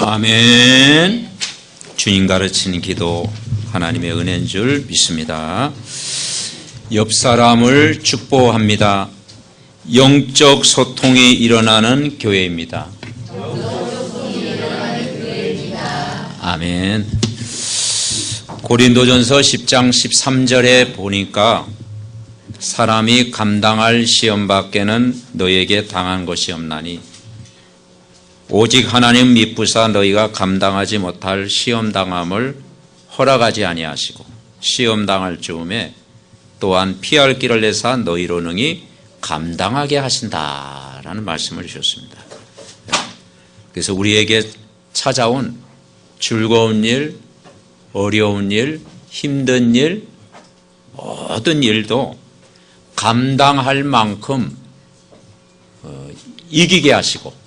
아멘. 주님 가르치는 기도 하나님의 은혜인 줄 믿습니다. 옆 사람을 축복합니다. 영적 소통이 일어나는 교회입니다. 아멘. 고린도전서 10장 13절에 보니까 사람이 감당할 시험 밖에는 너에게 당한 것이 없나니 오직 하나님 미쁘사 너희가 감당하지 못할 시험 당함을 허락하지 아니하시고 시험 당할 즈음에 또한 피할 길을 내사 너희로 능히 감당하게 하신다라는 말씀을 주셨습니다. 그래서 우리에게 찾아온 즐거운 일, 어려운 일, 힘든 일, 모든 일도 감당할 만큼 이기게 하시고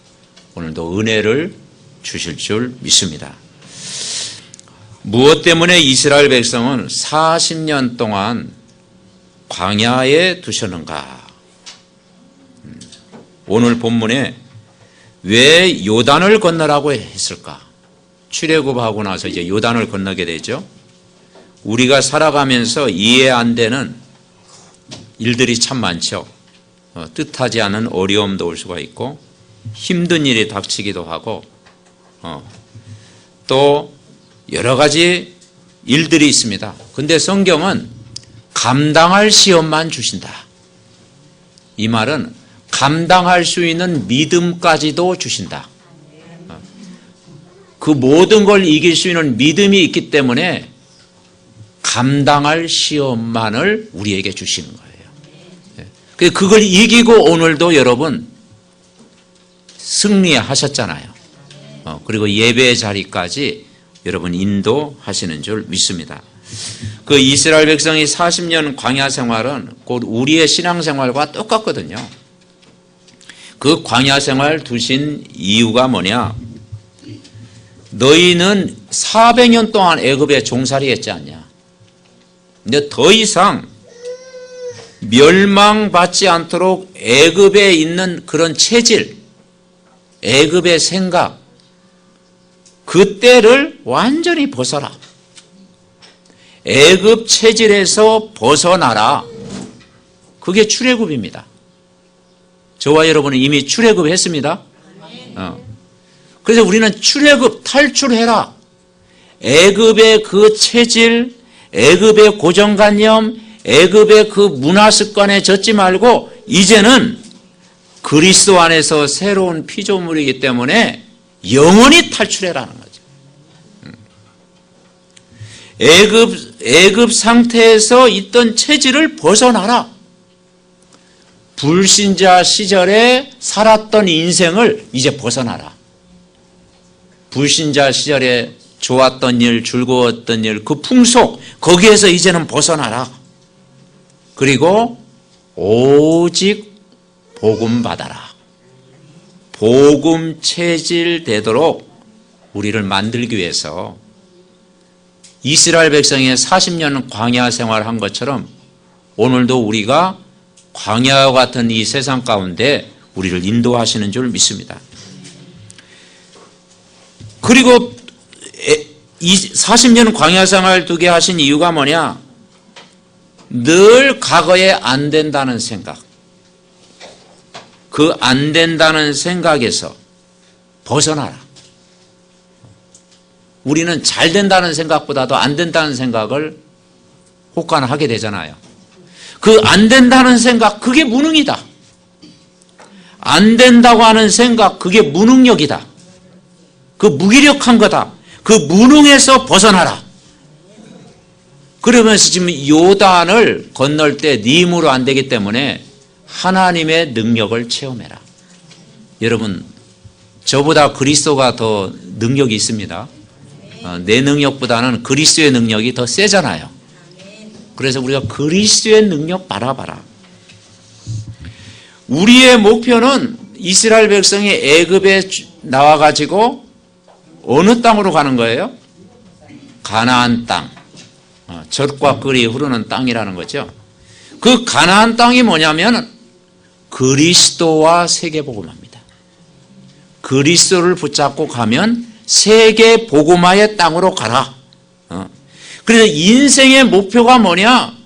오늘도 은혜를 주실 줄 믿습니다. 무엇 때문에 이스라엘 백성은 40년 동안 광야에 두셨는가? 오늘 본문에 왜 요단을 건너라고 했을까? 출애굽하고 나서 이제 요단을 건너게 되죠. 우리가 살아가면서 이해 안 되는 일들이 참 많죠. 뜻하지 않은 어려움도 올 수가 있고 힘든 일이 닥치기도 하고 또 여러 가지 일들이 있습니다. 근데 성경은 감당할 시험만 주신다. 이 말은 감당할 수 있는 믿음까지도 주신다. 그 모든 걸 이길 수 있는 믿음이 있기 때문에 감당할 시험만을 우리에게 주시는 거예요. 그걸 이기고 오늘도 여러분 승리하셨잖아요. 그리고 예배의 자리까지 여러분 인도하시는 줄 믿습니다. 그 이스라엘 백성이 40년 광야 생활은 곧 우리의 신앙 생활과 똑같거든요. 그 광야 생활 두신 이유가 뭐냐? 너희는 400년 동안 애굽에 종살이 했지 않냐? 근데 더 이상 멸망받지 않도록 애굽에 있는 그런 체질, 애굽의 생각, 그때를 완전히 벗어라. 애굽 체질에서 벗어나라. 그게 출애굽입니다. 저와 여러분은 이미 출애굽했습니다. 그래서 우리는 출애굽 탈출해라. 애굽의 그 체질, 애굽의 고정관념, 애굽의 그 문화 습관에 젖지 말고 이제는 그리스도 안에서 새로운 피조물이기 때문에 영원히 탈출해라는 거죠. 애굽 상태에서 있던 체질을 벗어나라. 불신자 시절에 살았던 인생을 이제 벗어나라. 불신자 시절에 좋았던 일, 즐거웠던 일, 그 풍속, 거기에서 이제는 벗어나라. 그리고 오직 복음 받아라. 복음 체질 되도록 우리를 만들기 위해서 이스라엘 백성이 40년 광야 생활한 것처럼 오늘도 우리가 광야와 같은 이 세상 가운데 우리를 인도하시는 줄 믿습니다. 그리고 40년 광야 생활 두게 하신 이유가 뭐냐? 늘 과거에 안 된다는 생각, 그 안 된다는 생각에서 벗어나라. 우리는 잘 된다는 생각보다도 안 된다는 생각을 혹관하게 되잖아요. 그 안 된다는 생각, 그게 무능이다. 안 된다고 하는 생각, 그게 무능력이다. 그 무기력한 거다. 그 무능에서 벗어나라. 그러면서 지금 요단을 건널 때 네 힘으로 안 되기 때문에 하나님의 능력을 체험해라. 여러분, 저보다 그리스도가 더 능력이 있습니다. 내 능력보다는 그리스도의 능력이 더 세잖아요. 그래서 우리가 그리스도의 능력 바라봐라. 우리의 목표는 이스라엘 백성이 애굽에 나와가지고 어느 땅으로 가는 거예요? 가나안 땅. 젖과 꿀이 흐르는 땅이라는 거죠. 그 가나안 땅이 뭐냐면 그리스도와 세계복음합니다. 그리스도를 붙잡고 가면 세계 복음화의 땅으로 가라. 그래서 인생의 목표가 뭐냐?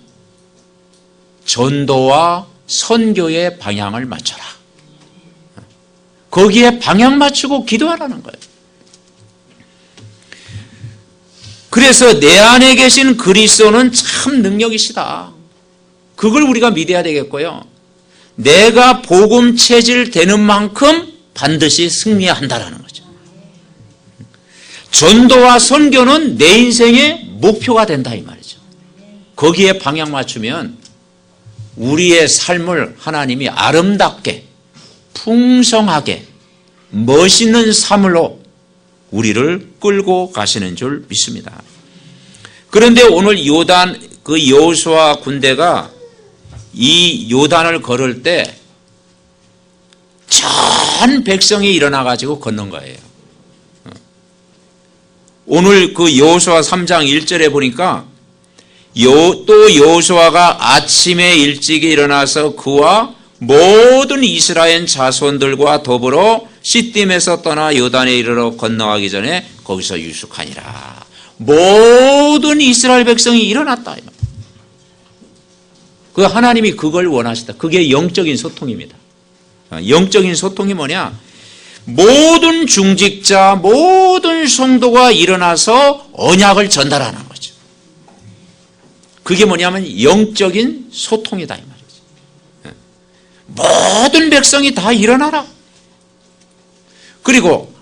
전도와 선교의 방향을 맞춰라. 거기에 방향 맞추고 기도하라는 거예요. 그래서 내 안에 계신 그리스도는 참 능력이시다. 그걸 우리가 믿어야 되겠고요. 내가 복음 체질 되는 만큼 반드시 승리한다라는 거죠. 전도와 선교는 내 인생의 목표가 된다 이 말이죠. 거기에 방향 맞추면 우리의 삶을 하나님이 아름답게 풍성하게 멋있는 삶으로 우리를 끌고 가시는 줄 믿습니다. 그런데 오늘 요단 그 여호수아 군대가 이 요단을 걸을 때 전 백성이 일어나 가지고 건넌 거예요. 오늘 그 여호수아 3장 1절에 보니까 또 여호수아가 아침에 일찍 일어나서 그와 모든 이스라엘 자손들과 더불어 시딤에서 떠나 요단에 이르러 건너가기 전에 거기서 유숙하니라. 모든 이스라엘 백성이 일어났다. 그 하나님이 그걸 원하시다. 그게 영적인 소통입니다. 영적인 소통이 뭐냐? 모든 중직자, 모든 성도가 일어나서 언약을 전달하는 거죠. 그게 뭐냐면 영적인 소통이다 이 말이죠. 모든 백성이 다 일어나라. 그리고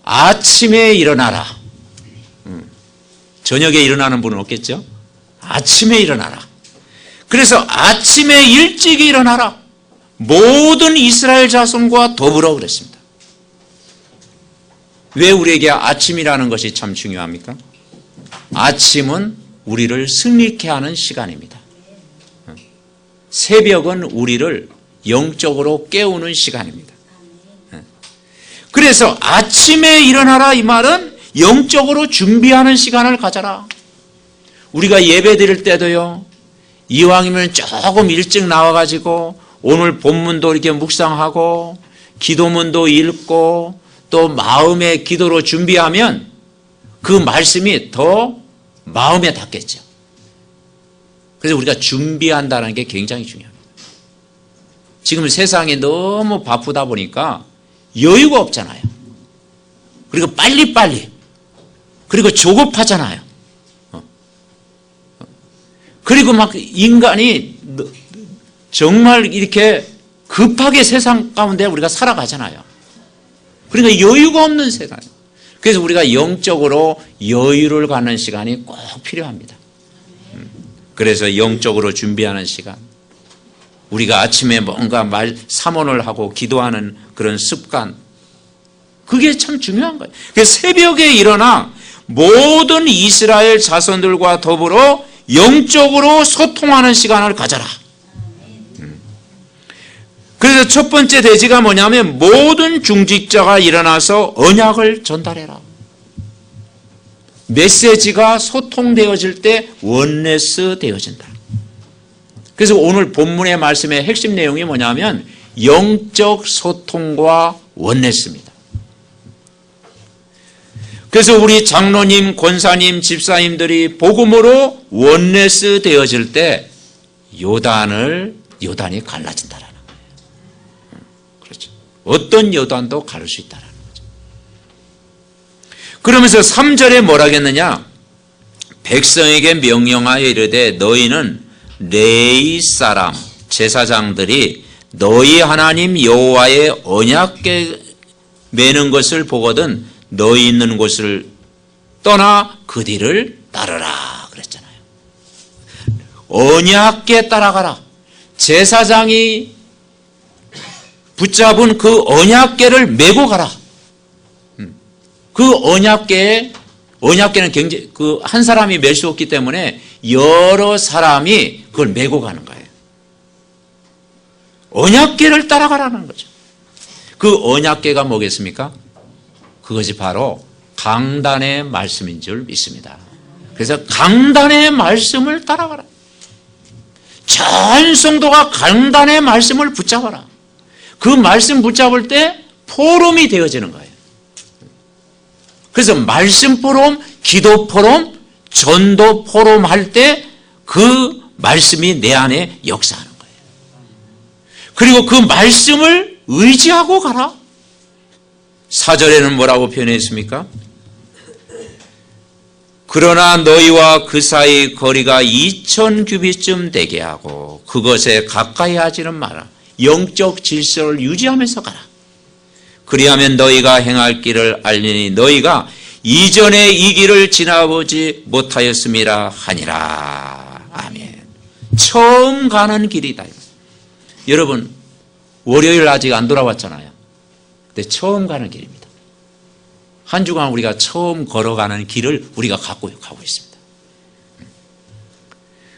아침에 일어나라. 저녁에 일어나는 분은 없겠죠? 아침에 일어나라. 그래서 아침에 일찍 일어나라. 모든 이스라엘 자손과 더불어 그랬습니다. 왜 우리에게 아침이라는 것이 참 중요합니까? 아침은 우리를 승리케 하는 시간입니다. 새벽은 우리를 영적으로 깨우는 시간입니다. 그래서 아침에 일어나라 이 말은 영적으로 준비하는 시간을 가져라. 우리가 예배 드릴 때도요, 이왕이면 조금 일찍 나와가지고 오늘 본문도 이렇게 묵상하고 기도문도 읽고 또 마음의 기도로 준비하면 그 말씀이 더 마음에 닿겠죠. 그래서 우리가 준비한다는 게 굉장히 중요합니다. 지금 세상이 너무 바쁘다 보니까 여유가 없잖아요. 그리고 빨리빨리, 그리고 조급하잖아요. 그리고 막 인간이 정말 이렇게 급하게 세상 가운데 우리가 살아가잖아요. 그러니까 여유가 없는 세상. 그래서 우리가 영적으로 여유를 갖는 시간이 꼭 필요합니다. 그래서 영적으로 준비하는 시간. 우리가 아침에 뭔가 사모를 하고 기도하는 그런 습관. 그게 참 중요한 거예요. 그래서 새벽에 일어나 모든 이스라엘 자손들과 더불어 영적으로 소통하는 시간을 가져라. 그래서 첫 번째 대지가 뭐냐면 모든 중직자가 일어나서 언약을 전달해라. 메시지가 소통되어질 때 원네스 되어진다. 그래서 오늘 본문의 말씀의 핵심 내용이 뭐냐면 영적 소통과 원네스입니다. 그래서 우리 장로님, 권사님, 집사님들이 복음으로 원네스 되어질 때 요단이 갈라진다라는 거예요. 그렇죠. 어떤 요단도 가를 수 있다라는 거죠. 그러면서 3절에 뭐라 하겠느냐? 백성에게 명령하여 이르되 너희는 레위 사람 제사장들이 너희 하나님 여호와의 언약궤 매는 것을 보거든 너희 있는 곳을 떠나 그 뒤를 따르라 그랬잖아요. 언약궤 따라가라. 제사장이 붙잡은 그 언약궤를 메고 가라. 그 언약궤는 굉장히 한 사람이 멜 수 없기 때문에 여러 사람이 그걸 메고 가는 거예요. 언약궤를 따라가라는 거죠. 그 언약궤가 뭐겠습니까? 그것이 바로 강단의 말씀인 줄 믿습니다. 그래서 강단의 말씀을 따라가라. 전 성도가 강단의 말씀을 붙잡아라. 그 말씀 붙잡을 때 포럼이 되어지는 거예요. 그래서 말씀 포럼, 기도 포럼, 전도 포럼 할 때 그 말씀이 내 안에 역사하는 거예요. 그리고 그 말씀을 의지하고 가라. 4절에는 뭐라고 표현했습니까? 그러나 너희와 그 사이 거리가 2000규빗쯤 되게 하고 그것에 가까이 하지는 마라. 영적 질서를 유지하면서 가라. 그리하면 너희가 행할 길을 알리니 너희가 이전에 이 길을 지나보지 못하였음이라 하니라. 아멘. 처음 가는 길이다. 여러분, 월요일 아직 안 돌아왔잖아요. 근데 처음 가는 길입니다. 한 주간 우리가 처음 걸어가는 길을 우리가 가고 있습니다.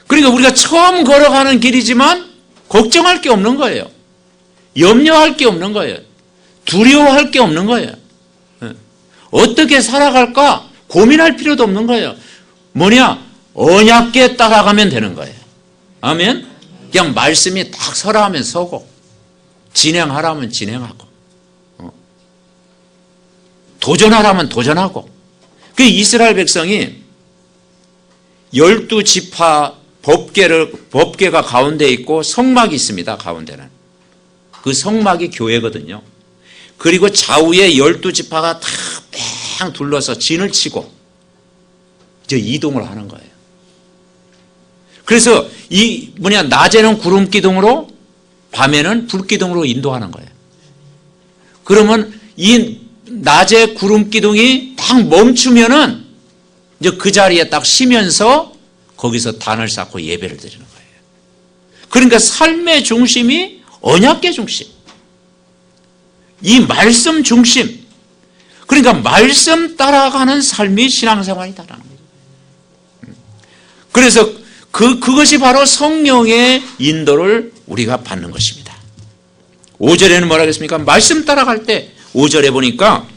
그러니까 우리가 처음 걸어가는 길이지만 걱정할 게 없는 거예요. 염려할 게 없는 거예요. 두려워할 게 없는 거예요. 어떻게 살아갈까 고민할 필요도 없는 거예요. 뭐냐? 언약궤 따라가면 되는 거예요. 아멘? 그냥 말씀이 딱 서라 하면 서고 진행하라면 진행하고 도전하라면 도전하고. 그 이스라엘 백성이 12지파 법궤가 가운데 있고 성막이 있습니다. 가운데는. 그 성막이 교회거든요. 그리고 좌우에 12지파가 다 뺑 둘러서 진을 치고 이제 이동을 하는 거예요. 그래서 낮에는 구름 기둥으로 밤에는 불 기둥으로 인도하는 거예요. 그러면 이 낮에 구름 기둥이 딱 멈추면은 이제 그 자리에 딱 쉬면서 거기서 단을 쌓고 예배를 드리는 거예요. 그러니까 삶의 중심이 언약궤 중심. 이 말씀 중심. 그러니까 말씀 따라가는 삶이 신앙생활이다라는 거예요. 그래서 그것이 바로 성령의 인도를 우리가 받는 것입니다. 5절에는 뭐라 그랬습니까? 말씀 따라갈 때 5절에 보니까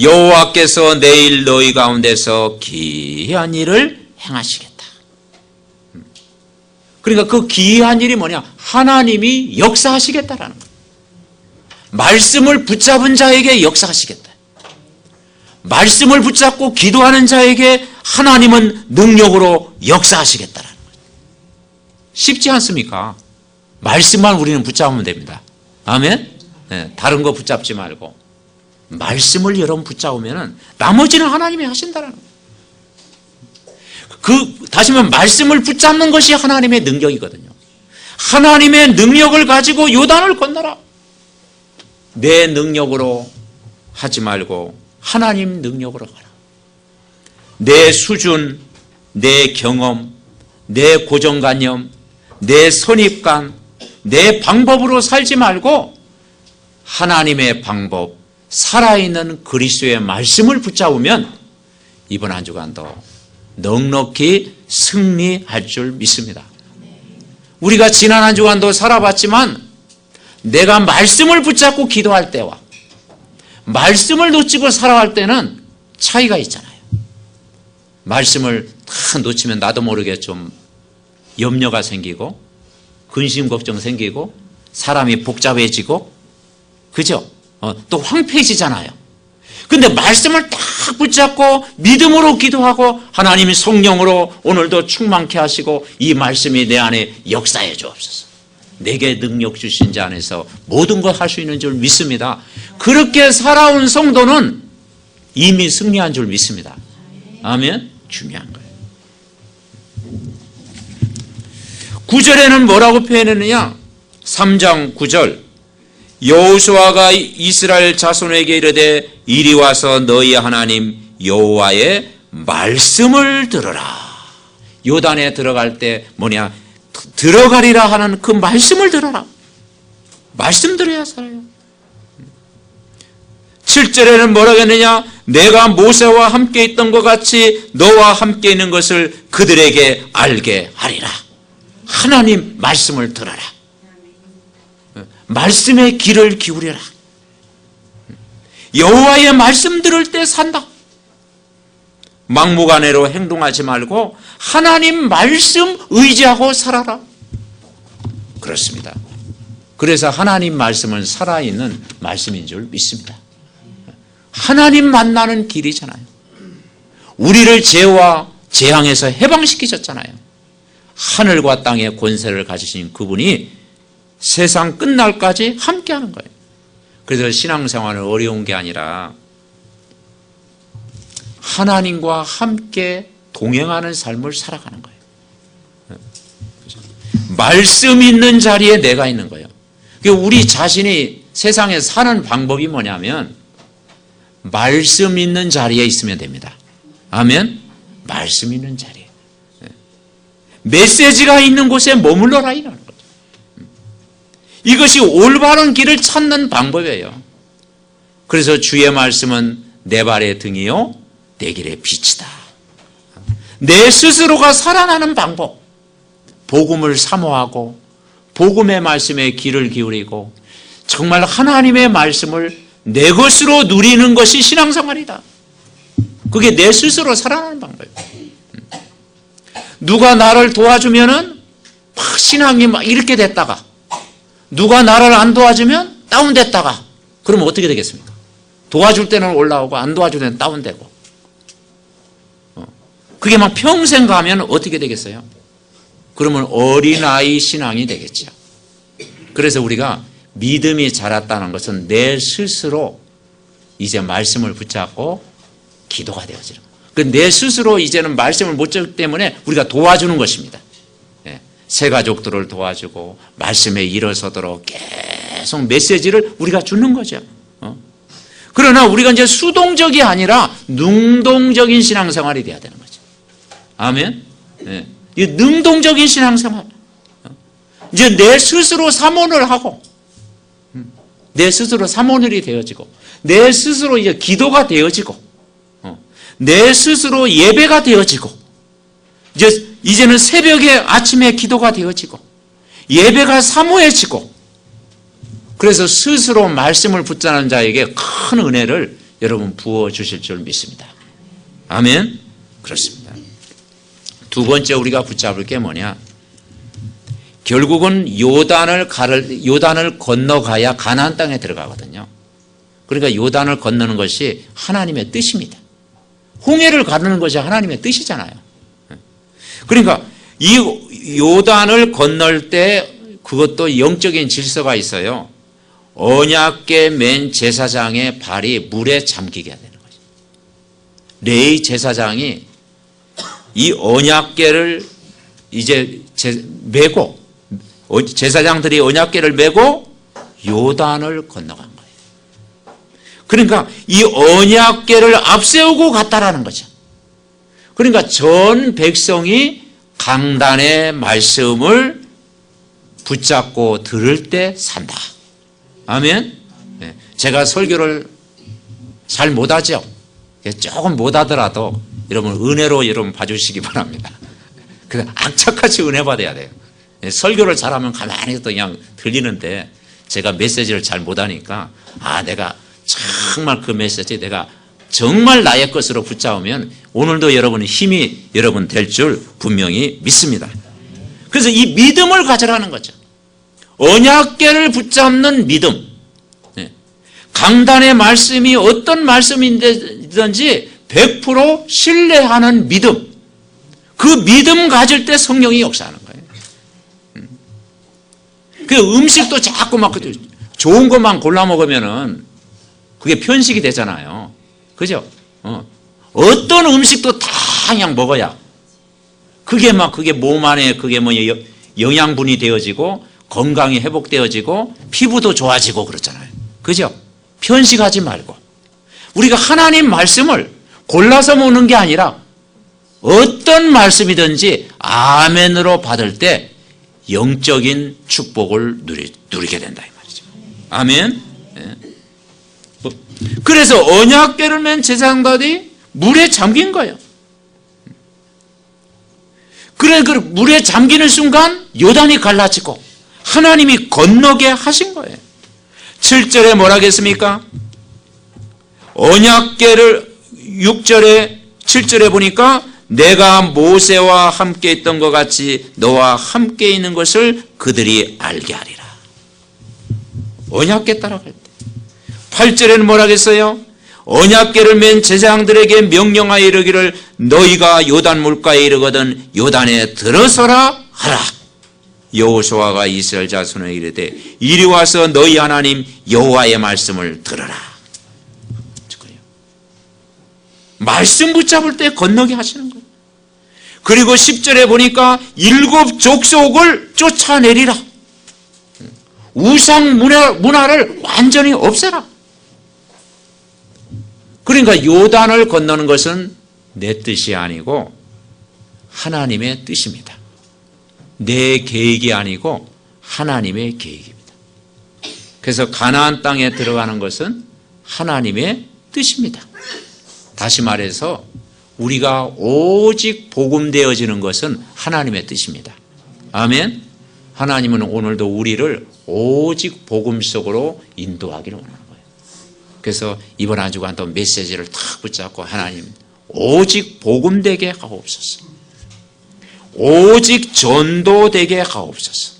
여호와께서 내일 너희 가운데서 기이한 일을 행하시겠다. 그러니까 그 기이한 일이 뭐냐? 하나님이 역사하시겠다라는 거예요. 말씀을 붙잡은 자에게 역사하시겠다. 말씀을 붙잡고 기도하는 자에게 하나님은 능력으로 역사하시겠다라는 거예요. 쉽지 않습니까? 말씀만 우리는 붙잡으면 됩니다. 아멘? 네, 다른 거 붙잡지 말고 말씀을 여러분 붙잡으면 나머지는 하나님이 하신다라는 거예요. 다시 말하면 말씀을 붙잡는 것이 하나님의 능력이거든요. 하나님의 능력을 가지고 요단을 건너라. 내 능력으로 하지 말고 하나님 능력으로 가라. 내 수준, 내 경험, 내 고정관념, 내 선입관, 내 방법으로 살지 말고 하나님의 방법, 살아있는 그리스도의 말씀을 붙잡으면 이번 한 주간도 넉넉히 승리할 줄 믿습니다. 우리가 지난 한 주간도 살아봤지만 내가 말씀을 붙잡고 기도할 때와 말씀을 놓치고 살아갈 때는 차이가 있잖아요. 말씀을 다 놓치면 나도 모르게 좀 염려가 생기고 근심 걱정 생기고 사람이 복잡해지고 그죠? 또 황폐해지잖아요. 근데 말씀을 딱 붙잡고 믿음으로 기도하고 하나님이 성령으로 오늘도 충만케 하시고 이 말씀이 내 안에 역사해 주옵소서. 내게 능력 주신 자 안에서 모든 것 할 수 있는 줄 믿습니다. 그렇게 살아온 성도는 이미 승리한 줄 믿습니다. 아멘? 중요한 거예요. 9절에는 뭐라고 표현했느냐? 3장 9절 여호수아가 이스라엘 자손에게 이르되 이리 와서 너희 하나님 여호와의 말씀을 들으라. 요단에 들어갈 때 뭐냐? 들어가리라 하는 그 말씀을 들어라. 말씀 들어야 살아요. 7절에는 뭐라고 했느냐? 내가 모세와 함께 있던 것 같이 너와 함께 있는 것을 그들에게 알게 하리라. 하나님 말씀을 들어라. 말씀의 귀를 기울여라. 여호와의 말씀 들을 때 산다. 막무가내로 행동하지 말고 하나님 말씀 의지하고 살아라. 그렇습니다. 그래서 하나님 말씀은 살아있는 말씀인 줄 믿습니다. 하나님 만나는 길이잖아요. 우리를 죄와 재앙에서 해방시키셨잖아요. 하늘과 땅의 권세를 가지신 그분이 세상 끝날까지 함께하는 거예요. 그래서 신앙생활은 어려운 게 아니라 하나님과 함께 동행하는 삶을 살아가는 거예요. 말씀 있는 자리에 내가 있는 거예요. 우리 자신이 세상에 사는 방법이 뭐냐면 말씀 있는 자리에 있으면 됩니다. 아멘? 말씀 있는 자리에. 메시지가 있는 곳에 머물러라 이라는 거죠. 이것이 올바른 길을 찾는 방법이에요. 그래서 주의 말씀은 내 발의 등이요 내 길의 빛이다. 내 스스로가 살아나는 방법, 복음을 사모하고 복음의 말씀에 귀를 기울이고 정말 하나님의 말씀을 내 것으로 누리는 것이 신앙생활이다. 그게 내 스스로 살아나는 방법이에요. 누가 나를 도와주면은 막 신앙이 막 이렇게 됐다가 누가 나를 안 도와주면 다운됐다가 그러면 어떻게 되겠습니까? 도와줄 때는 올라오고 안 도와줄 때는 다운되고 그게 막 평생 가면 어떻게 되겠어요? 그러면 어린아이 신앙이 되겠죠. 그래서 우리가 믿음이 자랐다는 것은 내 스스로 이제 말씀을 붙잡고 기도가 되어지는 거예요. 내 스스로 이제는 말씀을 못 듣기 때문에 우리가 도와주는 것입니다. 새 가족들을 도와주고 말씀에 일어서도록 계속 메시지를 우리가 주는 거죠. 그러나 우리가 이제 수동적이 아니라 능동적인 신앙생활이 돼야 되는 거죠. 아멘. 이 능동적인 신앙생활. 이제 내 스스로 사모를 하고, 내 스스로 사모늘이 되어지고, 내 스스로 이제 기도가 되어지고, 내 스스로 예배가 되어지고, 이제는 새벽에 아침에 기도가 되어지고, 예배가 사모해지고, 그래서 스스로 말씀을 붙잡는 자에게 큰 은혜를 여러분 부어주실 줄 믿습니다. 아멘. 그렇습니다. 두 번째 우리가 붙잡을 게 뭐냐? 결국은 요단을 건너가야 가나안 땅에 들어가거든요. 그러니까 요단을 건너는 것이 하나님의 뜻입니다. 홍해를 가르는 것이 하나님의 뜻이잖아요. 그러니까 이 요단을 건널 때 그것도 영적인 질서가 있어요. 언약궤 맨 제사장의 발이 물에 잠기게 되는 거죠. 레위 제사장이 이 언약궤를 이제 메고 제사장들이 언약궤를 메고 요단을 건너간 거예요. 그러니까 이 언약궤를 앞세우고 갔다라는 거죠. 그러니까 전 백성이 강단의 말씀을 붙잡고 들을 때 산다. 아멘. 제가 설교를 잘 못하죠. 조금 못하더라도 여러분 은혜로 여러분 봐주시기 바랍니다. 그냥 악착같이 은혜 받아야 돼요. 설교를 잘하면 가만히 그냥 들리는데 제가 메시지를 잘 못하니까 내가 정말 그 메시지 내가 정말 나의 것으로 붙잡으면 오늘도 여러분의 힘이 여러분 될 줄 분명히 믿습니다. 그래서 이 믿음을 가져라는 거죠. 언약궤를 붙잡는 믿음. 강단의 말씀이 어떤 말씀이든지 100% 신뢰하는 믿음. 그 믿음 가질 때 성령이 역사하는 거예요. 그 음식도 자꾸 막 좋은 것만 골라 먹으면은 그게 편식이 되잖아요. 그죠? 어떤 음식도 다 그냥 먹어야 그게 몸 안에 그게 영양분이 되어지고 건강이 회복되어지고 피부도 좋아지고 그렇잖아요. 그죠? 편식하지 말고 우리가 하나님 말씀을 골라서 먹는 게 아니라 어떤 말씀이든지 아멘으로 받을 때 영적인 축복을 누리게 된다 이 말이죠. 아멘. 그래서 언약궤를 맨 제사장들이 물에 잠긴 거예요. 그래 그 물에 잠기는 순간 요단이 갈라지고 하나님이 건너게 하신 거예요. 7절에 뭐라 하겠습니까? 언약궤를 6절에 7절에 보니까 내가 모세와 함께 있던 것 같이 너와 함께 있는 것을 그들이 알게 하리라. 언약궤 따라갈 때 8절에는 뭐라 하겠어요? 언약궤를 맨 제사장들에게 명령하여 이르기를 너희가 요단 물가에 이르거든 요단에 들어서라 하라. 여호수아가 이스라엘 자손에게 이르되 이리 와서 너희 하나님 여호와의 말씀을 들으라. 말씀 붙잡을 때 건너게 하시는 거예요. 그리고 10절에 보니까 7 족속을 쫓아내리라. 우상 문화를 완전히 없애라. 그러니까 요단을 건너는 것은 내 뜻이 아니고 하나님의 뜻입니다. 내 계획이 아니고 하나님의 계획입니다. 그래서 가나안 땅에 들어가는 것은 하나님의 뜻입니다. 다시 말해서 우리가 오직 복음되어지는 것은 하나님의 뜻입니다. 아멘. 하나님은 오늘도 우리를 오직 복음 속으로 인도하기를 원하는 거예요. 그래서 이번 한 주간 또 메시지를 탁 붙잡고 하나님 오직 복음되게 하옵소서. 오직 전도되게 하옵소서.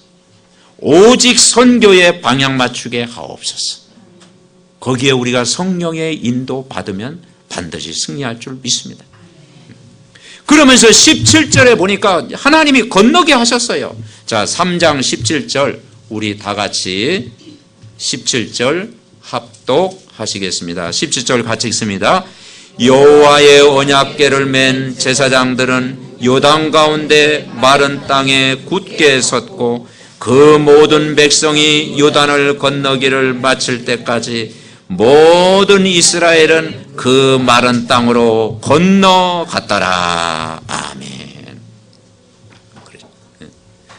오직 선교에 방향 맞추게 하옵소서. 거기에 우리가 성령의 인도 받으면 반드시 승리할 줄 믿습니다. 그러면서 17절에 보니까 하나님이 건너게 하셨어요. 자, 3장 17절 우리 다 같이 17절 합독하시겠습니다. 17절 같이 읽습니다. 여호와의 언약궤를 맨 제사장들은 요단 가운데 마른 땅에 굳게 섰고 그 모든 백성이 요단을 건너기를 마칠 때까지 모든 이스라엘은 그 마른 땅으로 건너갔더라. 아멘.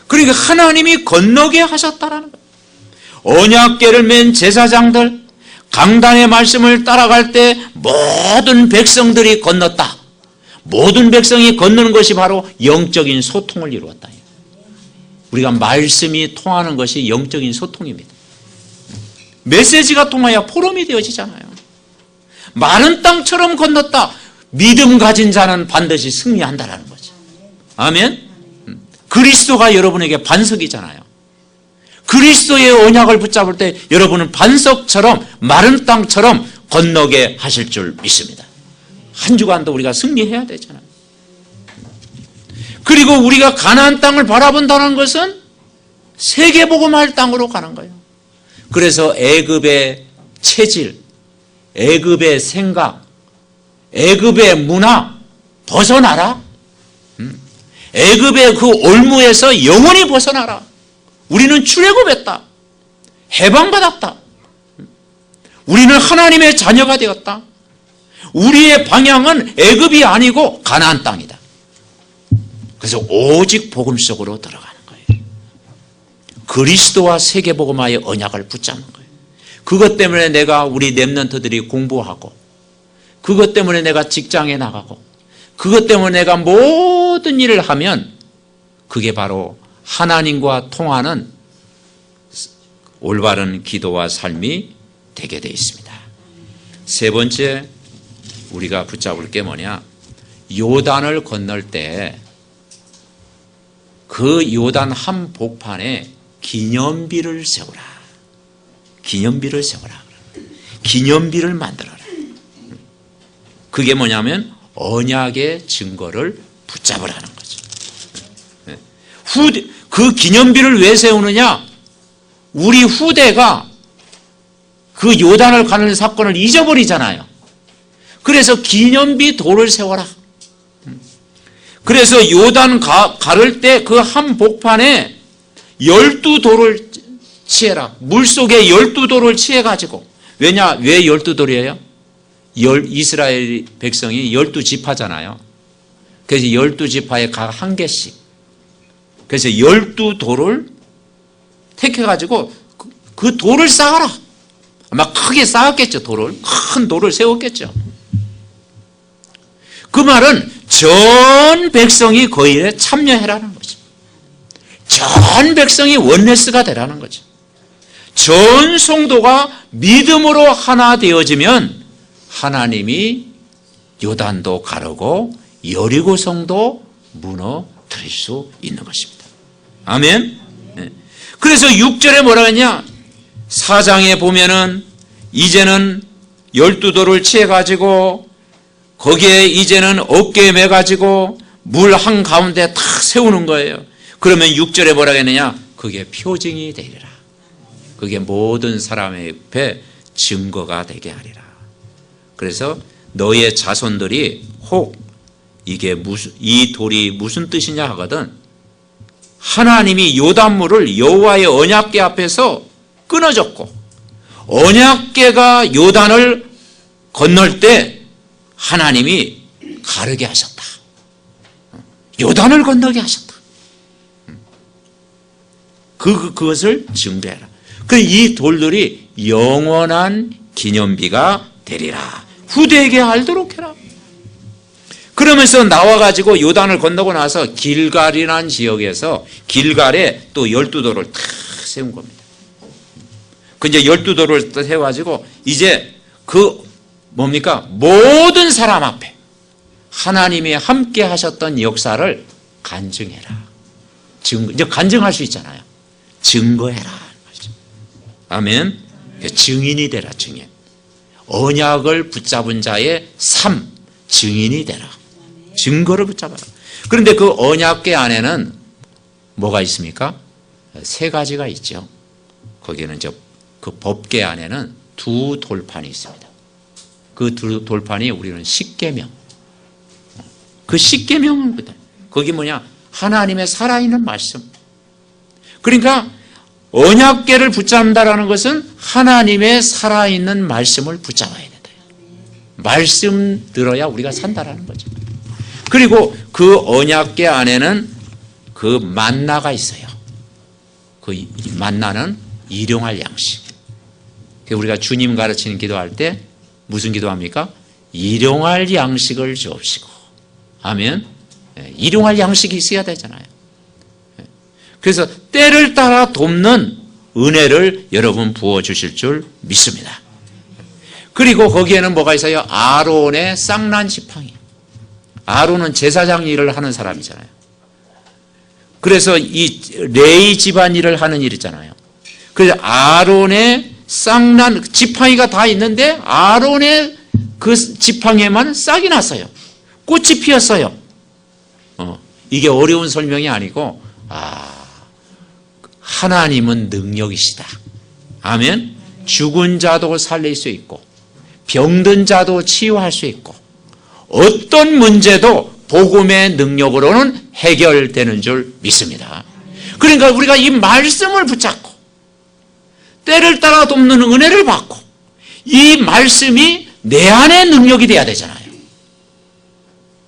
그러니까 하나님이 건너게 하셨다라는 거예요. 언약궤를 맨 제사장들 강단의 말씀을 따라갈 때 모든 백성들이 건넜다. 모든 백성이 건너는 것이 바로 영적인 소통을 이루었다. 우리가 말씀이 통하는 것이 영적인 소통입니다. 메시지가 통하여 포럼이 되어지잖아요. 마른 땅처럼 건넜다. 믿음 가진 자는 반드시 승리한다라는 거죠. 아멘. 그리스도가 여러분에게 반석이잖아요. 그리스도의 언약을 붙잡을 때 여러분은 반석처럼 마른 땅처럼 건너게 하실 줄 믿습니다. 한 주간도 우리가 승리해야 되잖아요. 그리고 우리가 가나안 땅을 바라본다는 것은 세계복음할 땅으로 가는 거예요. 그래서 애굽의 체질, 애굽의 생각, 애굽의 문화 벗어나라. 애굽의 그 올무에서 영원히 벗어나라. 우리는 출애굽했다. 해방받았다. 우리는 하나님의 자녀가 되었다. 우리의 방향은 애굽이 아니고 가나안 땅이다. 그래서 오직 복음 속으로 들어가는 거예요. 그리스도와 세계복음화의 언약을 붙잡는 거예요. 그것 때문에 내가 우리 렘넌트들이 공부하고, 그것 때문에 내가 직장에 나가고, 그것 때문에 내가 모든 일을 하면 그게 바로 하나님과 통하는 올바른 기도와 삶이 되게 되어 있습니다. 세 번째 우리가 붙잡을 게 뭐냐? 요단을 건널 때 그 요단 한 복판에 기념비를 세우라. 기념비를 세우라. 기념비를 만들어라. 그게 뭐냐면 언약의 증거를 붙잡으라는 거죠. 그 기념비를 왜 세우느냐? 우리 후대가 그 요단을 가는 사건을 잊어버리잖아요. 그래서 기념비 돌을 세워라. 그래서 요단 가를 때 그 한 복판에 12돌을 치해라. 물속에 12돌을 치해가지고. 왜냐? 왜 12돌이에요? 이스라엘 백성이 12지파잖아요. 그래서 12지파에 각 한 개씩. 그래서 12돌을 택해가지고 그 돌을 쌓아라. 아마 크게 쌓았겠죠, 돌을. 큰 돌을 세웠겠죠. 그 말은 전 백성이 그 일에 참여해라는 거죠. 전 백성이 원네스가 되라는 거죠. 전 성도가 믿음으로 하나 되어지면 하나님이 요단도 가르고 여리고성도 무너뜨릴 수 있는 것입니다. 아멘. 그래서 6절에 뭐라 했냐? 4장에 보면은 이제는 12돌을 취해가지고 거기에 이제는 어깨에 매가지고 물 한가운데 탁 세우는 거예요. 그러면 6절에 뭐라 했느냐? 그게 표징이 되리라. 그게 모든 사람의 옆에 증거가 되게 하리라. 그래서 너의 자손들이 혹 이게 이 돌이 무슨 뜻이냐 하거든. 하나님이 요단물을 여호와의 언약궤 앞에서 끊어졌고 언약궤가 요단을 건널 때 하나님이 가르게 하셨다. 요단을 건너게 하셨다. 그것을 증거해라. 이 돌들이 영원한 기념비가 되리라. 후대에게 알도록 해라. 그러면서 나와가지고 요단을 건너고 나서 길갈이라는 지역에서 길갈에 또 12돌을 탁 세운 겁니다. 그 이제 12돌을 세워가지고 이제 뭡니까? 모든 사람 앞에 하나님이 함께 하셨던 역사를 간증해라. 이제 간증할 수 있잖아요. 증거해라. 아멘. 증인이 되라. 증인. 언약을 붙잡은 자의 삶, 증인이 되라. 증거를 붙잡아라. 그런데 그 언약궤 안에는 뭐가 있습니까? 세 가지가 있죠. 거기에는 그 법궤 안에는 두 돌판이 있습니다. 그 두 돌판이 우리는 십계명. 그 십계명은 거기 뭐냐? 하나님의 살아있는 말씀. 그러니까 언약궤를 붙잡는다라는 것은 하나님의 살아있는 말씀을 붙잡아야 된다. 말씀 들어야 우리가 산다라는 거죠. 그리고 그 언약궤 안에는 그 만나가 있어요. 그 만나는 일용할 양식. 우리가 주님 가르치는 기도할 때 무슨 기도합니까? 일용할 양식을 주옵시고. 아멘. 일용할 양식이 있어야 되잖아요. 그래서 때를 따라 돕는 은혜를 여러분 부어주실 줄 믿습니다. 그리고 거기에는 뭐가 있어요? 아론의 쌍난 지팡이. 아론은 제사장 일을 하는 사람이잖아요. 그래서 이 레위 집안 일을 하는 일 있잖아요. 그래서 아론의 쌍난 지팡이가 다 있는데 아론의 그 지팡이에만 싹이 났어요. 꽃이 피었어요. 이게 어려운 설명이 아니고 하나님은 능력이시다. 아멘. 죽은 자도 살릴 수 있고 병든 자도 치유할 수 있고 어떤 문제도 복음의 능력으로는 해결되는 줄 믿습니다. 그러니까 우리가 이 말씀을 붙잡고 때를 따라 돕는 은혜를 받고 이 말씀이 내 안의 능력이 돼야 되잖아요.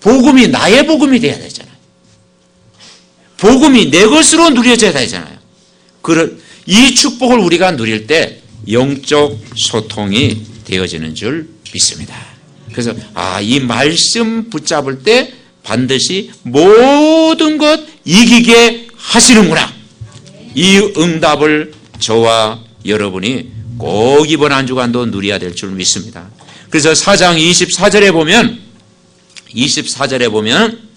복음이 나의 복음이 돼야 되잖아요. 복음이 내 것으로 누려져야 되잖아요. 이 축복을 우리가 누릴 때 영적 소통이 되어지는 줄 믿습니다. 그래서 이 말씀 붙잡을 때 반드시 모든 것 이기게 하시는구나. 이 응답을 저와 여러분이 꼭 이번 한 주간도 누려야 될 줄 믿습니다. 그래서 4장 24절에 보면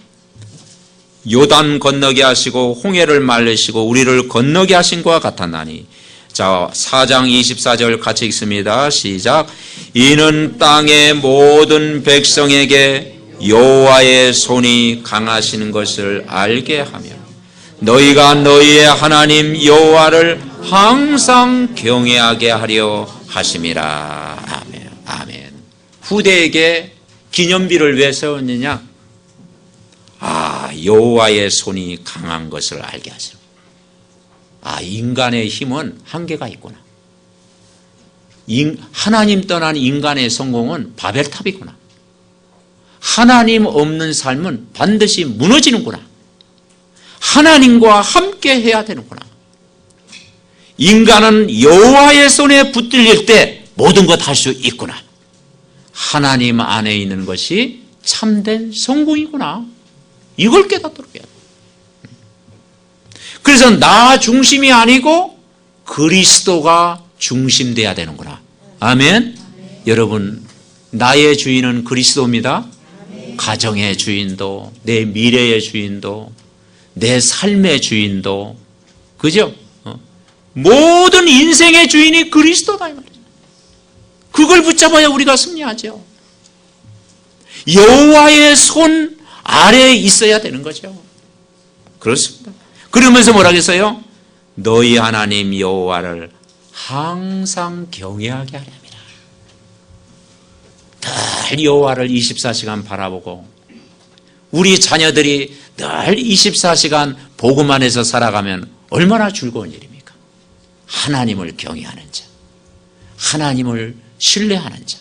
요단 건너게 하시고 홍해를 말리시고 우리를 건너게 하신 것과 같았나니. 자, 4장 24절 같이 읽습니다. 시작. 이는 땅의 모든 백성에게 여호와의 손이 강하시는 것을 알게 하며 너희가 너희의 하나님 여호와를 항상 경외하게 하려 하심이라. 아멘. 아멘. 후대에게 기념비를 왜 세웠느냐? 여호와의 손이 강한 것을 알게 하시라. 인간의 힘은 한계가 있구나. 하나님 떠난 인간의 성공은 바벨탑이구나. 하나님 없는 삶은 반드시 무너지는구나. 하나님과 함께 해야 되는구나. 인간은 여호와의 손에 붙들릴 때 모든 것 할 수 있구나. 하나님 안에 있는 것이 참된 성공이구나. 이걸 깨닫도록 해야 돼. 그래서 나 중심이 아니고 그리스도가 중심돼야 되는구나. 아멘. 여러분, 나의 주인은 그리스도입니다. 가정의 주인도, 내 미래의 주인도, 내 삶의 주인도, 그죠? 모든 인생의 주인이 그리스도다 이 말이죠. 그걸 붙잡아야 우리가 승리하죠. 여호와의 손 아래에 있어야 되는 거죠. 그렇습니다. 그러면서 뭐라 그랬어요? 너희 하나님 여호와를 항상 경외하게 하렵니다. 늘 여호와를 24시간 바라보고 우리 자녀들이 늘 24시간 보고만 해서 살아가면 얼마나 즐거운 일입니까? 하나님을 경외하는 자, 하나님을 신뢰하는 자,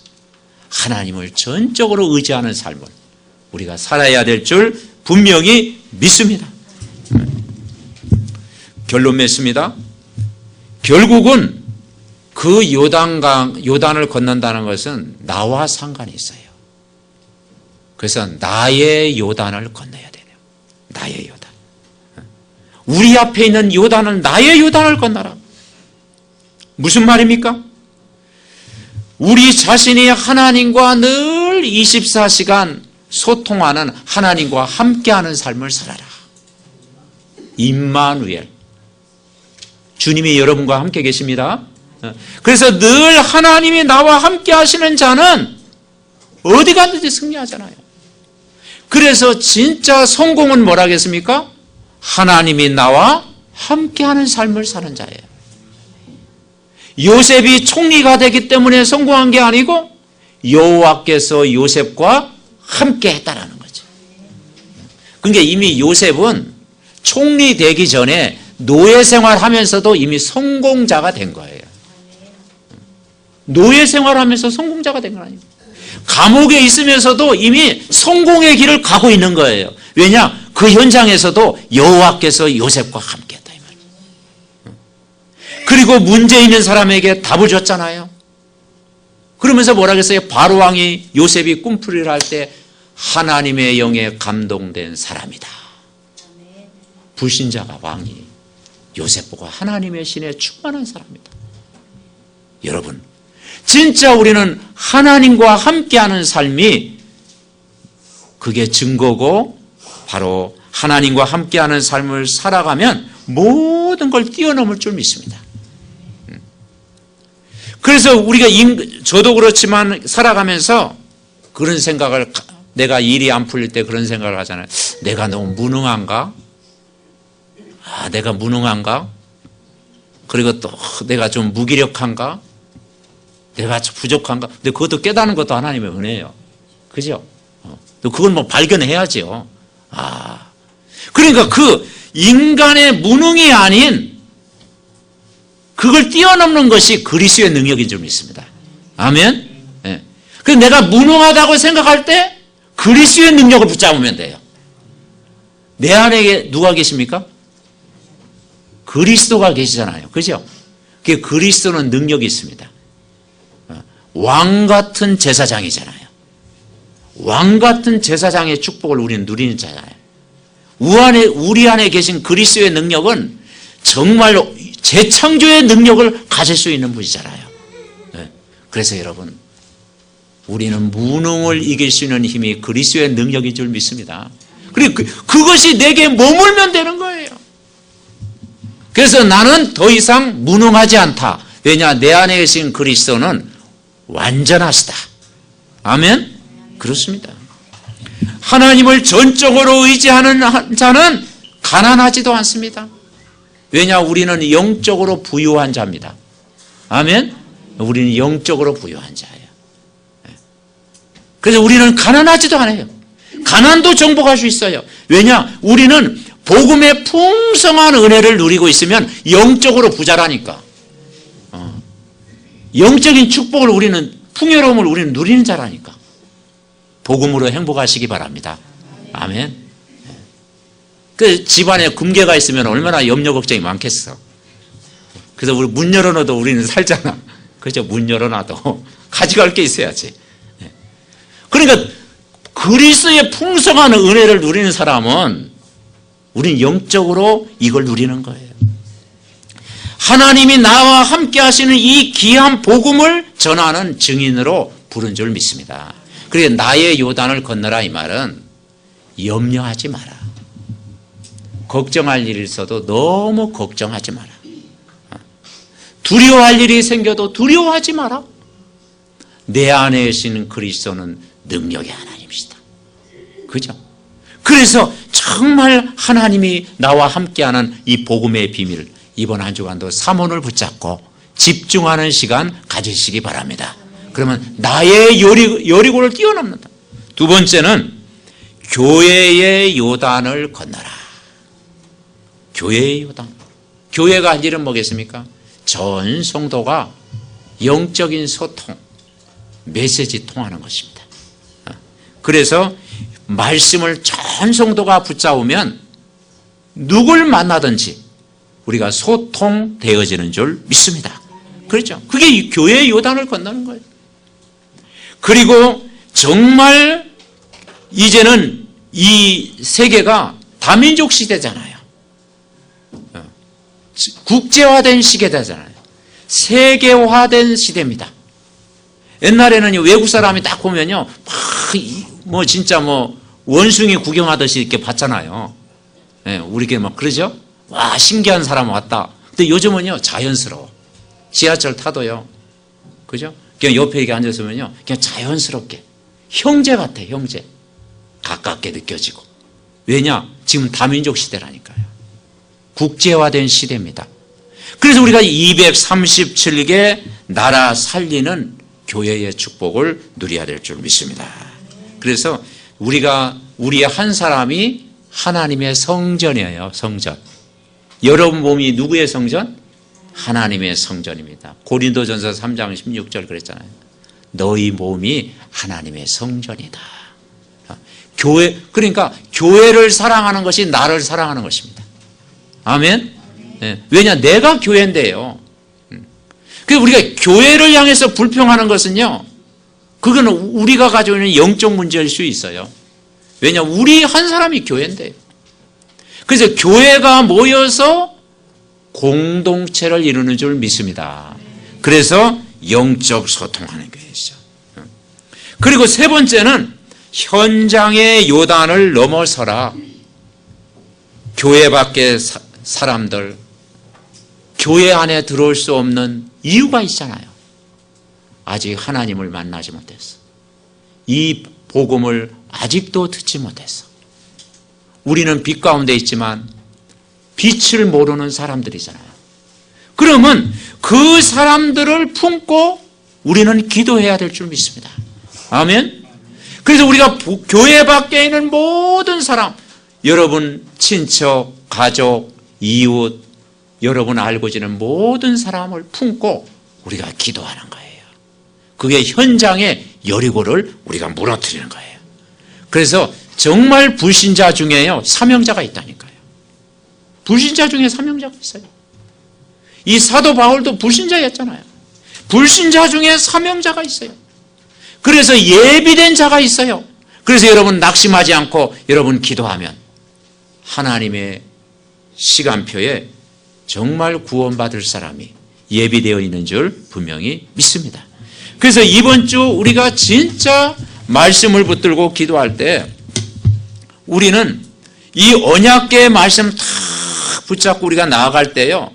하나님을 전적으로 의지하는 삶을 우리가 살아야 될 줄 분명히 믿습니다. 결론 맺습니다. 결국은 그 요단을 건넌다는 것은 나와 상관이 있어요. 그래서 나의 요단을 건너야 돼요. 나의 요단. 우리 앞에 있는 요단은 나의 요단을 건너라. 무슨 말입니까? 우리 자신이 하나님과 늘 24시간 소통하는 하나님과 함께하는 삶을 살아라. 임마누엘. 주님이 여러분과 함께 계십니다. 그래서 늘 하나님이 나와 함께 하시는 자는 어디 가든지 승리하잖아요. 그래서 진짜 성공은 뭐라겠습니까? 하나님이 나와 함께하는 삶을 사는 자예요. 요셉이 총리가 되기 때문에 성공한 게 아니고 여호와께서 요셉과 함께 했다라는 거죠. 그러니까 이미 요셉은 총리 되기 전에 노예 생활하면서도 이미 성공자가 된 거예요. 노예 생활하면서 성공자가 된 건 아니에요. 감옥에 있으면서도 이미 성공의 길을 가고 있는 거예요. 왜냐? 그 현장에서도 여호와께서 요셉과 함께 했다 이 말이에요. 그리고 문제 있는 사람에게 답을 줬잖아요. 그러면서 뭐라 그랬어요? 바로 왕이 요셉이 꿈풀이를 할 때 하나님의 영에 감동된 사람이다. 불신자가 왕이 요셉 보고 하나님의 신에 충만한 사람이다. 여러분, 진짜 우리는 하나님과 함께하는 삶이 그게 증거고 바로 하나님과 함께하는 삶을 살아가면 모든 걸 뛰어넘을 줄 믿습니다. 그래서 우리가 저도 그렇지만 살아가면서 그런 생각을 내가 일이 안 풀릴 때 그런 생각을 하잖아요. 내가 너무 무능한가? 내가 무능한가? 그리고 또 내가 좀 무기력한가? 내가 부족한가? 근데 그것도 깨닫는 것도 하나님의 은혜예요. 그죠? 또 그걸 뭐 발견해야죠. 그러니까 그 인간의 무능이 아닌 그걸 뛰어넘는 것이 그리스도의 능력인 줄 믿습니다. 아멘? 네. 그래서 내가 무능하다고 생각할 때 그리스도의 능력을 붙잡으면 돼요. 내 안에 누가 계십니까? 그리스도가 계시잖아요. 그죠? 그 그리스도는 능력이 있습니다. 왕 같은 제사장이잖아요. 왕 같은 제사장의 축복을 우리는 누리는 자잖아요. 우리 안에 계신 그리스도의 능력은 정말로 재창조의 능력을 가질 수 있는 분이잖아요. 그래서 여러분, 우리는 무능을 이길 수 있는 힘이 그리스도의 능력인 줄 믿습니다. 그리고 그것이 내게 머물면 되는 거예요. 그래서 나는 더 이상 무능하지 않다. 왜냐? 내 안에 계신 그리스도는 완전하시다. 아멘? 그렇습니다. 하나님을 전적으로 의지하는 자는 가난하지도 않습니다. 왜냐? 우리는 영적으로 부유한 자입니다. 아멘? 우리는 영적으로 부유한 자예요. 그래서 우리는 가난하지도 않아요. 가난도 정복할 수 있어요. 왜냐? 우리는 복음의 풍성한 은혜를 누리고 있으면 영적으로 부자라니까. 영적인 축복을 우리는, 풍요로움을 우리는 누리는 자라니까. 복음으로 행복하시기 바랍니다. 아멘. 그 집안에 금괴가 있으면 얼마나 염려 걱정이 많겠어. 그래서 우리 문 열어놔도 우리는 살잖아. 그죠? 문 열어놔도 가져갈 게 있어야지. 그러니까 그리스도의 풍성한 은혜를 누리는 사람은 우리는 영적으로 이걸 누리는 거예요. 하나님이 나와 함께 하시는 이 귀한 복음을 전하는 증인으로 부른 줄 믿습니다. 그리고 나의 요단을 건너라 이 말은 염려하지 마라. 걱정할 일이 있어도 너무 걱정하지 마라. 두려워할 일이 생겨도 두려워하지 마라. 내 안에 계신 그리스도는 능력의 하나님이시다. 그죠? 그래서 정말 하나님이 나와 함께하는 이 복음의 비밀, 이번 한 주간도 삼원을 붙잡고 집중하는 시간 가지시기 바랍니다. 그러면 나의 여리고를 뛰어넘는다. 두 번째는 교회의 요단을 건너라. 교회의 요단. 교회가 할 일은 뭐겠습니까? 전 성도가 영적인 소통, 메시지 통하는 것입니다. 그래서 말씀을 전 성도가 붙잡으면 누굴 만나든지 우리가 소통되어지는 줄 믿습니다. 그렇죠? 그게 교회의 요단을 건너는 거예요. 그리고 정말 이제는 이 세계가 다민족 시대잖아요. 국제화된 시대잖아요. 세계화된 시대입니다. 옛날에는 외국 사람이 딱 보면요, 뭐 진짜 뭐 원숭이 구경하듯이 이렇게 봤잖아요. 예, 우리게 막 그러죠? 와, 신기한 사람 왔다. 근데 요즘은요, 자연스러워. 지하철 타도요, 그죠? 그냥 옆에 이렇게 앉았으면요, 그냥 자연스럽게 형제 같아, 형제. 가깝게 느껴지고. 왜냐? 지금 다민족 시대라니까요. 국제화된 시대입니다. 그래서 우리가 237개 나라 살리는 교회의 축복을 누려야 될 줄 믿습니다. 그래서 우리의 한 사람이 하나님의 성전이에요. 성전. 여러분 몸이 누구의 성전? 하나님의 성전입니다. 고린도전서 3장 16절 그랬잖아요. 너희 몸이 하나님의 성전이다. 교회, 그러니까 교회를 사랑하는 것이 나를 사랑하는 것입니다. 아멘? 네. 왜냐? 내가 교회인데요. 그래서 우리가 교회를 향해서 불평하는 것은요, 그거는 우리가 가지고 있는 영적 문제일 수 있어요. 왜냐? 우리 한 사람이 교회인데요. 그래서 교회가 모여서 공동체를 이루는 줄 믿습니다. 그래서 영적 소통하는 교회이죠. 그리고 세 번째는 현장의 요단을 넘어서라. 교회 밖의 사람들, 교회 안에 들어올 수 없는 이유가 있잖아요. 아직 하나님을 만나지 못했어. 이 복음을 아직도 듣지 못했어. 우리는 빛 가운데 있지만 빛을 모르는 사람들이잖아요. 그러면 그 사람들을 품고 우리는 기도해야 될 줄 믿습니다. 아멘. 그래서 우리가 교회 밖에 있는 모든 사람, 여러분 친척, 가족, 이웃, 여러분 알고 지는 모든 사람을 품고 우리가 기도하는 거예요. 그게 현장의 여리고를 우리가 무너뜨리는 거예요. 그래서 정말 불신자 중에요, 사명자가 있다니까요. 불신자 중에 사명자가 있어요. 이 사도 바울도 불신자였잖아요. 불신자 중에 사명자가 있어요. 그래서 예비된 자가 있어요. 그래서 여러분 낙심하지 않고 여러분 기도하면 하나님의 시간표에 정말 구원받을 사람이 예비되어 있는 줄 분명히 믿습니다. 그래서 이번 주 우리가 진짜 말씀을 붙들고 기도할 때 우리는 이 언약궤의 말씀 다 붙잡고 우리가 나아갈 때요,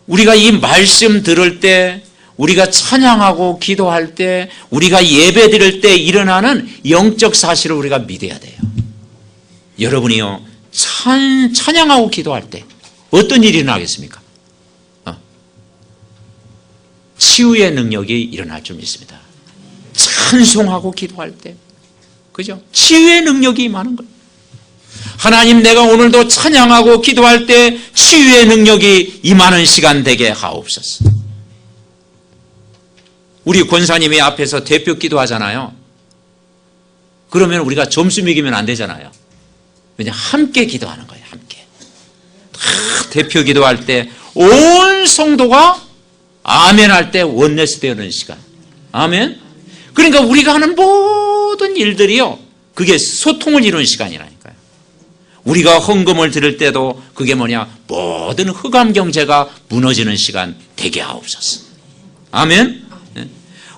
우리가 이 말씀 들을 때, 우리가 찬양하고 기도할 때, 우리가 예배 드릴 때 일어나는 영적 사실을 우리가 믿어야 돼요. 여러분이요, 찬양하고 기도할 때 어떤 일이 일어나겠습니까? 치유의 능력이 일어날 줄 믿습니다. 찬송하고 기도할 때, 그죠? 치유의 능력이 임하는 거예요. 하나님, 내가 오늘도 찬양하고 기도할 때 치유의 능력이 임하는 시간 되게 하옵소서. 우리 권사님이 앞에서 대표 기도하잖아요. 그러면 우리가 점수 매기면 안 되잖아요. 왜냐, 함께 기도하는 거예요. 함께. 대표 기도할 때 온 성도가 아멘 할 때 원네스 되는 시간. 아멘. 그러니까 우리가 하는 모든 일들이요, 그게 소통을 이루는 시간이라니까요. 우리가 헌금을 드릴 때도 그게 뭐냐, 모든 흑암 경제가 무너지는 시간 되게 하옵소서. 아멘.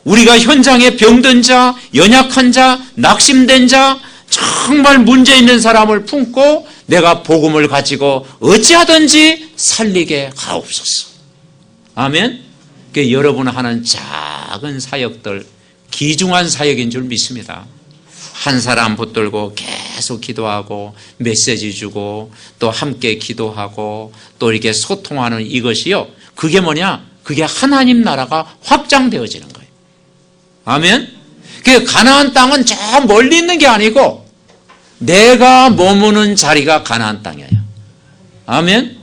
우리가 현장에 병든 자, 연약한 자, 낙심된 자, 정말 문제 있는 사람을 품고 내가 복음을 가지고 어찌하든지 살리게 하옵소서. 아멘. 여러분 하는 작은 사역들 귀중한 사역인 줄 믿습니다. 한 사람 붙들고 계속 기도하고 메시지 주고 또 함께 기도하고 또 이렇게 소통하는 이것이요. 그게 뭐냐? 그게 하나님 나라가 확장되어지는 거예요. 아멘? 그 가나안 땅은 저 멀리 있는 게 아니고 내가 머무는 자리가 가나안 땅이에요. 아멘?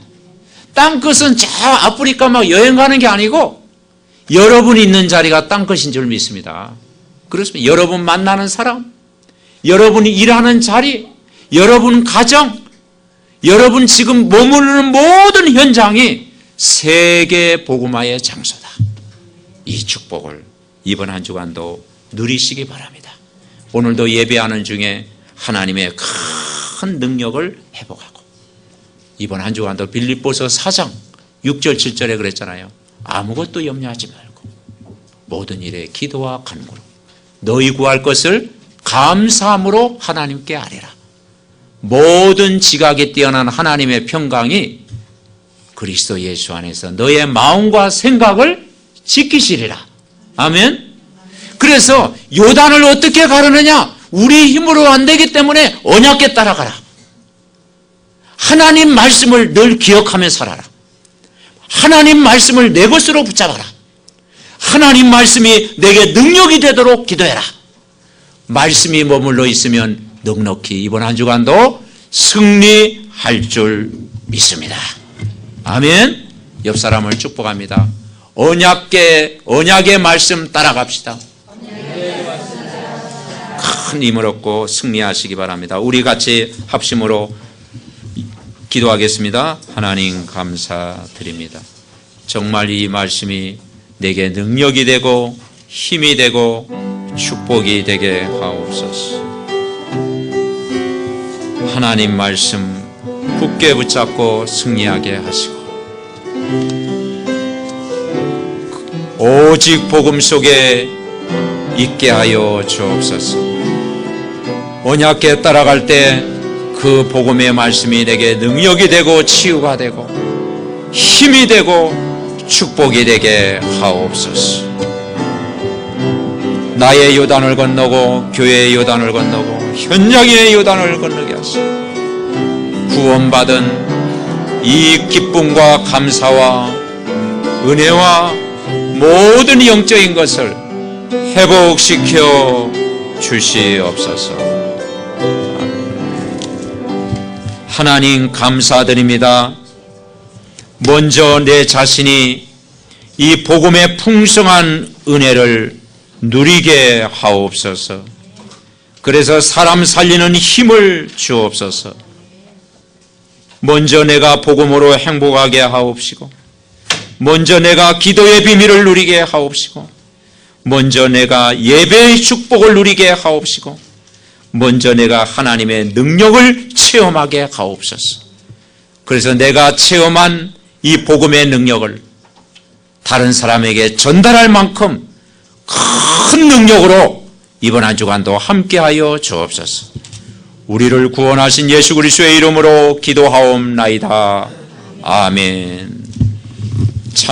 땅끝은 저 아프리카 막 여행 가는 게 아니고 여러분이 있는 자리가 땅끝인 줄 믿습니다. 그렇습니다. 여러분 만나는 사람, 여러분이 일하는 자리, 여러분 가정, 여러분 지금 머무르는 모든 현장이 세계 복음화의 장소다. 이 축복을 이번 한 주간도 누리시기 바랍니다. 오늘도 예배하는 중에 하나님의 큰 능력을 회복하고 이번 한 주간도 빌립보서 4장 6절 7절에 그랬잖아요. 아무것도 염려하지 말고 모든 일에 기도와 간구로 너희 구할 것을 감사함으로 하나님께 아뢰라. 모든 지각이 뛰어난 하나님의 평강이 그리스도 예수 안에서 너의 마음과 생각을 지키시리라. 아멘. 그래서 요단을 어떻게 가르느냐? 우리 힘으로 안 되기 때문에 언약궤 따라가라. 하나님 말씀을 늘 기억하며 살아라. 하나님 말씀을 내 것으로 붙잡아라. 하나님 말씀이 내게 능력이 되도록 기도해라. 말씀이 머물러 있으면 넉넉히 이번 한 주간도 승리할 줄 믿습니다. 아멘. 옆 사람을 축복합니다. 언약의 말씀 따라갑시다. 큰 힘을 얻고 승리하시기 바랍니다. 우리 같이 합심으로 기도하겠습니다. 하나님 감사드립니다. 정말 이 말씀이 내게 능력이 되고 힘이 되고 축복이 되게 하옵소서. 하나님 말씀 굳게 붙잡고 승리하게 하시고 오직 복음 속에 있게 하여 주옵소서. 언약궤 따라갈 때 그 복음의 말씀이 내게 능력이 되고 치유가 되고 힘이 되고 축복이 되게 하옵소서. 나의 요단을 건너고 교회의 요단을 건너고 현장의 요단을 건너게 하시고 구원받은 이 기쁨과 감사와 은혜와 모든 영적인 것을 회복시켜 주시옵소서. 하나님 감사드립니다. 먼저 내 자신이 이 복음의 풍성한 은혜를 누리게 하옵소서. 그래서 사람 살리는 힘을 주옵소서. 먼저 내가 복음으로 행복하게 하옵시고 먼저 내가 기도의 비밀을 누리게 하옵시고 먼저 내가 예배의 축복을 누리게 하옵시고 먼저 내가 하나님의 능력을 체험하게 하옵소서. 그래서 내가 체험한 이 복음의 능력을 다른 사람에게 전달할 만큼 큰 능력으로 이번 한 주간도 함께하여 주옵소서. 우리를 구원하신 예수 그리스도의 이름으로 기도하옵나이다. 아멘.